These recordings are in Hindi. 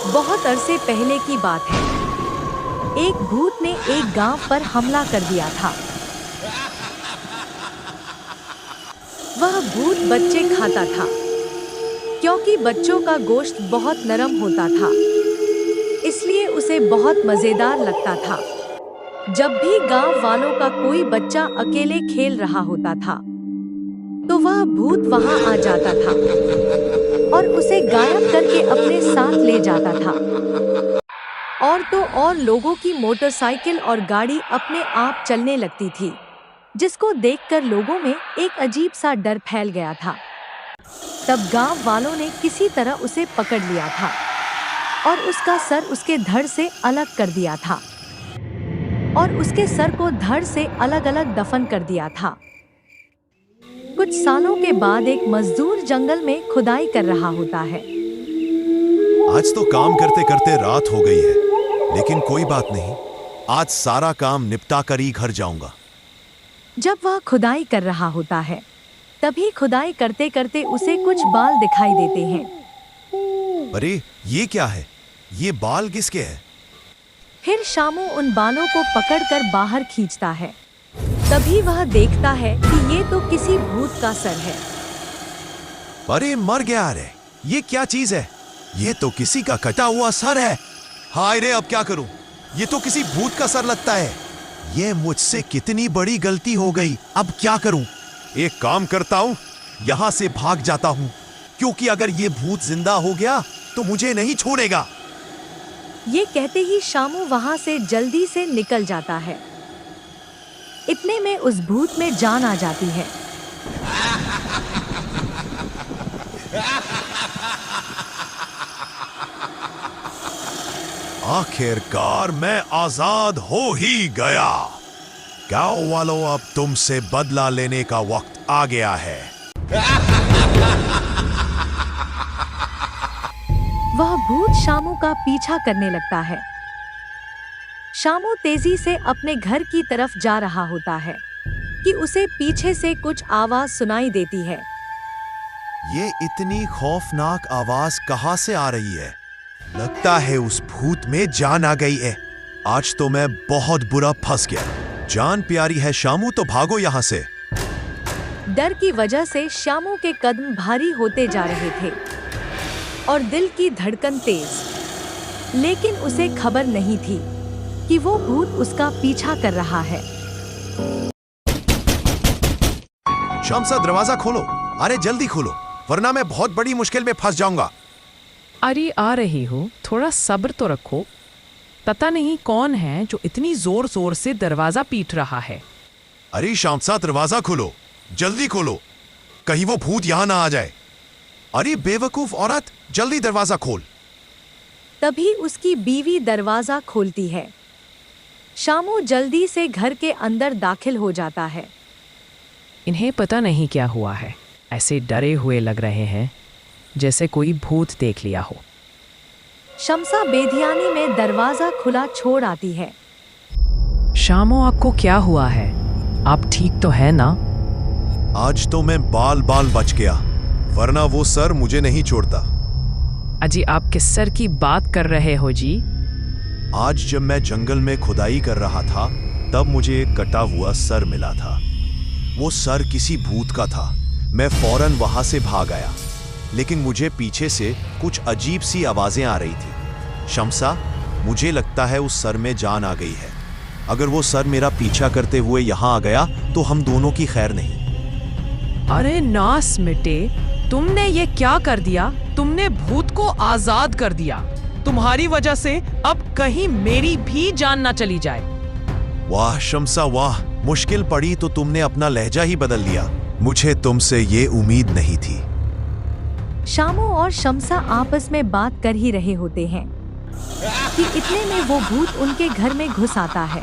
बहुत अरसे पहले की बात है। एक भूत ने एक गांव पर हमला कर दिया था। वह भूत बच्चे खाता था, क्योंकि बच्चों का गोश्त बहुत नरम होता था, इसलिए उसे बहुत मजेदार लगता था। जब भी गांव वालों का कोई बच्चा अकेले खेल रहा होता था, तो वह भूत वहां आ जाता था और उसे गायब करके अपने साथ ले जाता था। और तो और लोगों की मोटरसाइकिल और गाड़ी अपने आप चलने लगती थी, जिसको देखकर लोगों में एक अजीब सा डर फैल गया था। तब गांव वालों ने किसी तरह उसे पकड़ लिया था और उसका सर उसके धड़ से अलग कर दिया था और उसके सर को धड़ से अलग-अलग दफन कर दिया था। कुछ सालों के बाद एक मजदूर जंगल में खुदाई कर रहा होता है। आज तो काम करते करते रात हो गई है, लेकिन कोई बात नहीं, आज सारा काम निपटा कर ही घर जाऊंगा। जब वह खुदाई कर रहा होता है, तभी खुदाई करते करते उसे कुछ बाल दिखाई देते हैं। अरे ये क्या है? ये बाल किसके हैं? फिर शामू उन बालों को पकड़कर बाहर खींचता है। तभी वह देखता है कि ये तो किसी भूत का सर है। अरे मर गया रे! ये क्या चीज है? ये तो किसी का कटा हुआ सर है। हाय रे, अब क्या करूं? ये तो किसी भूत का सर लगता है। ये मुझसे कितनी बड़ी गलती हो गई। अब क्या करूं? एक काम करता हूं, यहां से भाग जाता हूं, क्योंकि अगर ये भूत जिंदा हो गया तो मुझे नहीं छोड़ेगा। ये कहते ही शामू वहां से जल्दी से निकल जाता है। इतने में उस भूत में जान आ जाती है। आखिरकार मैं आजाद हो ही गया। गांव वालों, अब तुमसे बदला लेने का वक्त आ गया है। वह भूत शामू का पीछा करने लगता है। शामू तेजी से अपने घर की तरफ जा रहा होता है कि उसे पीछे से कुछ आवाज सुनाई देती है। ये इतनी खौफनाक आवाज कहां से आ रही है? लगता है उस भूत में जान आ गई है। आज तो मैं बहुत बुरा फंस गया। जान प्यारी है शामू, तो भागो यहाँ से। डर की वजह से शामू के कदम भारी होते जा रहे थे और दिल की धड़कन तेज। लेकिन उसे खबर नहीं थी कि वो भूत उसका पीछा कर रहा है। शमसा, दरवाजा खोलो। अरे जल्दी खोलो, वरना मैं बहुत बड़ी मुश्किल में फंस जाऊंगा। अरे आ रही हूँ, थोड़ा सब्र तो रखो। पता नहीं कौन है जो इतनी जोर जोर से दरवाजा पीट रहा है। अरे शमसा, दरवाजा खोलो, जल्दी खोलो, कहीं वो भूत यहाँ ना आ जाए। अरे बेवकूफ औरत, जल्दी दरवाजा खोल। तभी उसकी बीवी दरवाजा खोलती है। शामू जल्दी से घर के अंदर दाखिल हो जाता है। इन्हें पता नहीं क्या हुआ है, ऐसे डरे हुए लग रहे हैं जैसे कोई भूत देख लिया हो। शमसा बेधियानी में दरवाजा खुला छोड़ आती है। शामू, आपको क्या हुआ है? आप ठीक तो है ना? आज तो मैं बाल बाल बच गया, वरना वो सर मुझे नहीं छोड़ता। अजी, आप किस सर की बात कर रहे हो जी? आज जब मैं जंगल में खुदाई कर रहा था, तब मुझे एक कटा हुआ सर मिला था। वो सर किसी भूत का था। मैं फौरन वहां से भाग आया, लेकिन मुझे पीछे से कुछ अजीब सी आवाजें आ रही थी। शमसा, मुझे लगता है उस सर में जान आ गई है। अगर वो सर मेरा पीछा करते हुए यहाँ आ गया तो हम दोनों की खैर नहीं। अरे नास मिटे, तुमने ये क्या कर दिया? तुमने भूत को आजाद कर दिया। तुम्हारी वजह से अब कहीं मेरी भी जान ना चली जाए। वाह शमसा वाह, मुश्किल पड़ी तो तुमने अपना लहजा ही बदल लिया। मुझे तुमसे ये उम्मीद नहीं थी। शामू और शमसा आपस में बात कर ही रहे होते हैं कि इतने में वो भूत उनके घर में घुस आता है।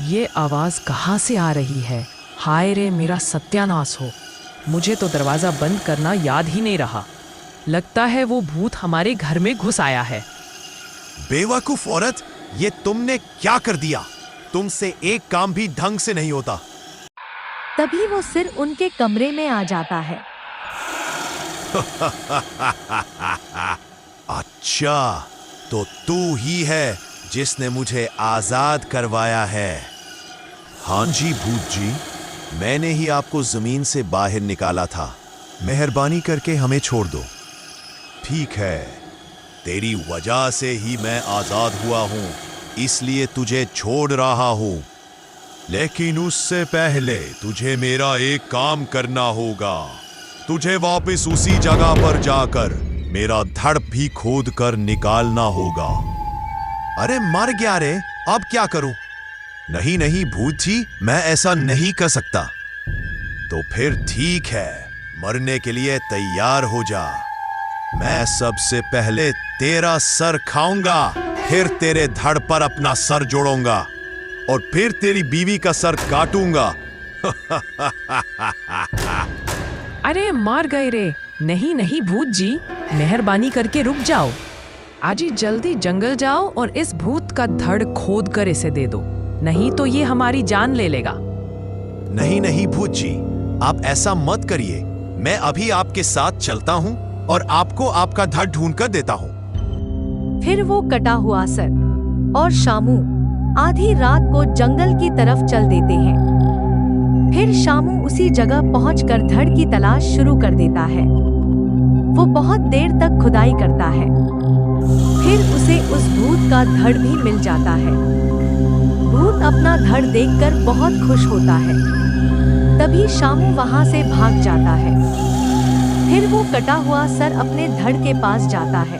ये आवाज कहाँ से आ रही है? हाय रे, मेरा सत्यानाश हो। मुझे तो दरवाजा बंद करना याद ही नहीं रहा। लगता है वो भूत हमारे घर में घुस आया है। बेवकूफ औरत, ये तुमने क्या कर दिया? तुमसे एक काम भी ढंग से नहीं होता। तभी वो सिर उनके कमरे में आ जाता है। अच्छा, तो तू ही है जिसने मुझे आजाद करवाया है। हाँ जी भूत जी, मैंने ही आपको जमीन से बाहर निकाला था। मेहरबानी करके हमें छोड़ दो। ठीक है, तेरी वजह से ही मैं आजाद हुआ हूं, इसलिए तुझे छोड़ रहा हूं। लेकिन उससे पहले तुझे मेरा एक काम करना होगा। तुझे वापस उसी जगह पर जाकर मेरा धड़ भी खोद कर निकालना होगा। अरे मर गया रे, अब क्या करूं? नहीं नहीं भूत जी, मैं ऐसा नहीं कर सकता। तो फिर ठीक है, मरने के लिए तैयार हो जा। मैं सबसे पहले तेरा सर खाऊंगा, फिर तेरे धड़ पर अपना सर जोड़ूंगा और फिर तेरी बीवी का सर काटूंगा। अरे मार गए रे। नहीं नहीं भूत जी, मेहरबानी करके रुक जाओ। आज ही जल्दी जंगल जाओ और इस भूत का धड़ खोद कर इसे दे दो, नहीं तो ये हमारी जान ले लेगा। नहीं नहीं भूत जी, आप ऐसा मत करिए। मैं अभी आपके साथ चलता हूं और आपको आपका धड़ ढूंढ कर देता हूं। फिर वो कटा हुआ सर और शामू आधी रात को जंगल की तरफ चल देते हैं। फिर शामू उसी जगह पहुंचकर धड़ की तलाश शुरू कर देता है। वो बहुत देर तक खुदाई करता है, फिर उसे उस भूत का धड़ भी मिल जाता है। भूत अपना धड़ देखकर बहुत खुश होता है। तभी शामू वहां से भाग जाता है। फिर वो कटा हुआ सर अपने धड़ के पास जाता है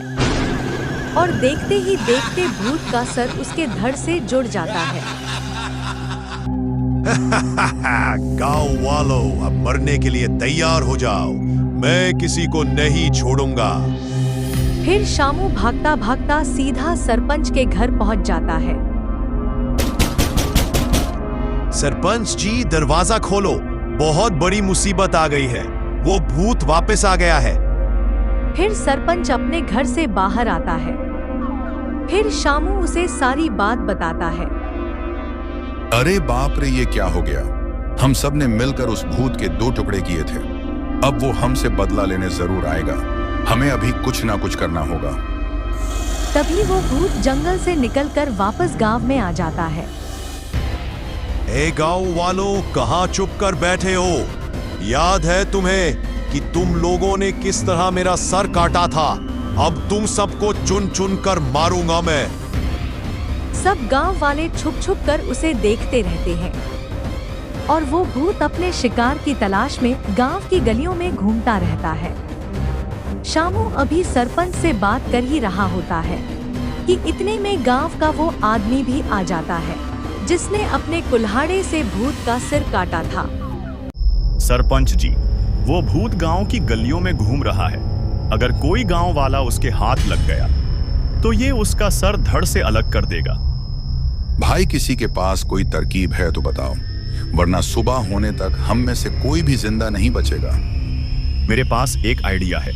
और देखते ही देखते भूत का सर उसके धड़ से जुड़ जाता है। गांव वालों, अब मरने के लिए तैयार हो जाओ। मैं किसी को नहीं छोड़ूंगा। फिर शामू भागता भागता सीधा सरपंच के घर पहुंच जाता है। सरपंच जी, दरवाजा खोलो, बहुत बड़ी मुसीबत आ गई है। वो भूत वापस आ गया है। फिर सरपंच अपने घर से बाहर आता है। फिर शामू उसे सारी बात बताता है। अरे बाप रे, ये क्या हो गया? हम सब ने मिलकर उस भूत के 2 टुकड़े किए थे। अब वो हमसे बदला लेने जरूर आएगा। हमें अभी कुछ ना कुछ करना होगा। तभी वो भूत जंगल से निकलकर वापस गांव में आ जाता है। ए गांव वालों, कहां चुप कर बैठे हो? याद है तुम्हें कि तुम लोगों ने किस तरह मेरा सर काटा था? अब तुम सबको चुन चुन कर मारूंगा मैं। सब गांव वाले छुप छुप कर उसे देखते रहते हैं और वो भूत अपने शिकार की तलाश में गांव की गलियों में घूमता रहता है। शामू अभी सरपंच से बात कर ही रहा होता है कि इतने में गांव का वो आदमी भी आ जाता है जिसने अपने कुल्हाड़े से भूत का सिर काटा था। सरपंच जी, वो भूत गांव की गलियों में घूम रहा है। अगर कोई गांव वाला उसके हाथ लग गया तो ये उसका सर धड़ से अलग कर देगा। भाई, किसी के पास कोई तरकीब है तो बताओ, वरना सुबह होने तक हम में से कोई भी जिंदा नहीं बचेगा। मेरे पास एक आइडिया है।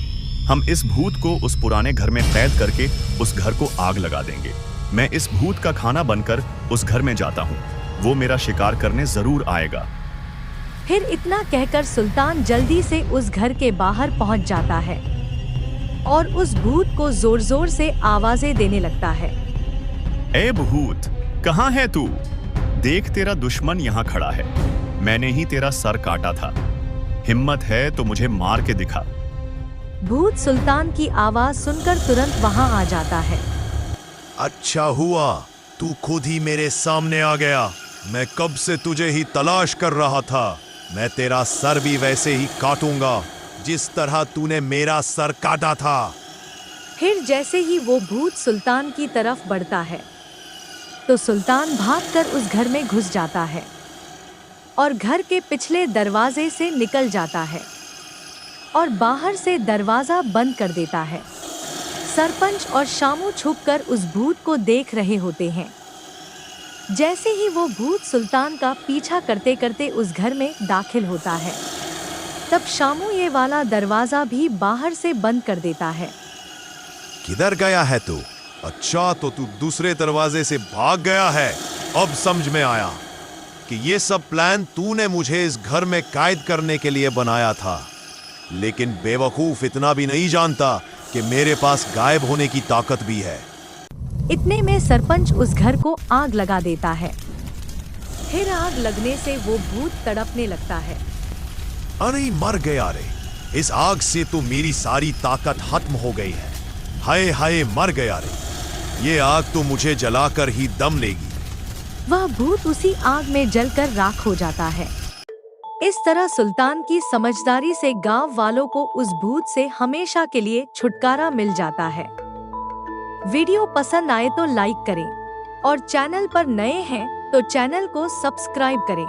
हम इस भूत को उस पुराने घर में कैद करके उस घर को आग लगा देंगे। मैं इस भूत का खाना बनकर उस घर में जाता हूँ। वो मेरा शिकार करने जरूर आएगा। फिर इतना कहकर सुल्तान जल्दी से उस घर के बाहर पहुंच जाता है और उस भूत को जोर जोर से आवाजें देने लगता है। ए भूत, कहाँ है तू? देख, तेरा दुश्मन यहाँ खड़ा है। मैंने ही तेरा सर काटा था। हिम्मत है तो मुझे मार के दिखा। भूत सुल्तान की आवाज सुनकर तुरंत वहां आ जाता है। अच्छा हुआ तू खुद ही मेरे सामने आ गया। मैं कब से तुझे ही तलाश कर रहा था। मैं तेरा सर भी वैसे ही काटूंगा जिस तरह तूने मेरा सर काटा था। फिर जैसे ही वो भूत सुल्तान की तरफ बढ़ता है तो सुल्तान भागकर उस घर में घुस जाता है और घर के पिछले दरवाजे से निकल जाता है और बाहर से दरवाजा बंद कर देता है। सरपंच और शामू छुपकर उस भूत को देख रहे होते हैं। जैसे ही वो भूत सुल्तान का पीछा करते करते उस घर में दाखिल होता है, तब शामू ये वाला दरवाजा भी बाहर से बंद कर देता है। किधर गया है तू? अच्छा, तो तू दूसरे दरवाजे से भाग गया है। अब समझ में आया कि ये सब प्लान तूने मुझे इस घर में कैद करने के लिए बनाया था। लेकिन बेवकूफ इतना भी नहीं जानता कि मेरे पास गायब होने की ताकत भी है। इतने में सरपंच उस घर को आग लगा देता है। फिर आग लगने से वो भूत तड़पने लगता है। अरे मर गया रे, इस आग से तो मेरी सारी ताकत खत्म हो गई है। हाय हाय मर गया रे, ये आग तो मुझे जलाकर ही दम लेगी। वह भूत उसी आग में जलकर राख हो जाता है। इस तरह सुल्तान की समझदारी से गांव वालों को उस भूत से हमेशा के लिए छुटकारा मिल जाता है। वीडियो पसंद आए तो लाइक करें और चैनल पर नए हैं तो चैनल को सब्सक्राइब करें।